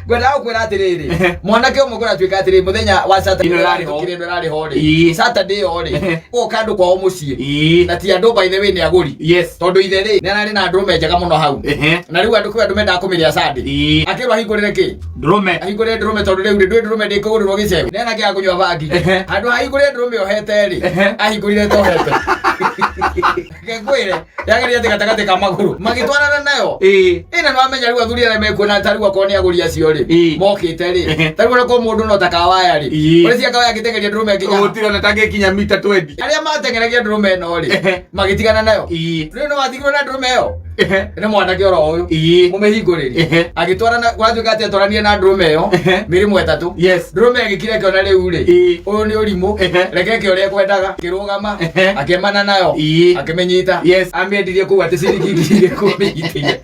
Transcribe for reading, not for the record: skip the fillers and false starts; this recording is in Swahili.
Gwenda ukwira atiriri mwanake umwe kura twika atiri muthenya wa Saturday tukirendo rari hori Saturday hori ukandu kwa mucii na ti andu by the way ni aguri tondu ithe ri ni arari na ndrume njega muno hau na riu andu kwa andu menda kumiria Sunday akirwa hingurire ki ndrume ahingurire ndrume tondu riu ndui ndrume ndikugurirwo gicego nena kia kunywa bangi andu ahingurire ndrume ohete ri ahingurire tohete kegwire yageria tigatagatĩ ka maguru magitwarana nayo ina no amenya riu athuri arĩa mekuona ta riu akoni aguri acio ri mokite ri ta riu ko mundu no takawaya ri uri cia kawaya gitengeria ndrume nginya utiro na tage kinya mita 20 arĩa matengeragia ndrume no ri magitigana nayo riu no wathigirwo na ndrume yo ni mwanake oro uyu mumehinguririe agitwarana gwatuika ati atwaranie na ndrume yo mirimu etatu ndrume agikire kiona riu ri uyu ni urimu reke ki uria kwendaga kirugama akemana nayo akimenyita amiendirie kuwa ati ciringi 10 kumenyithie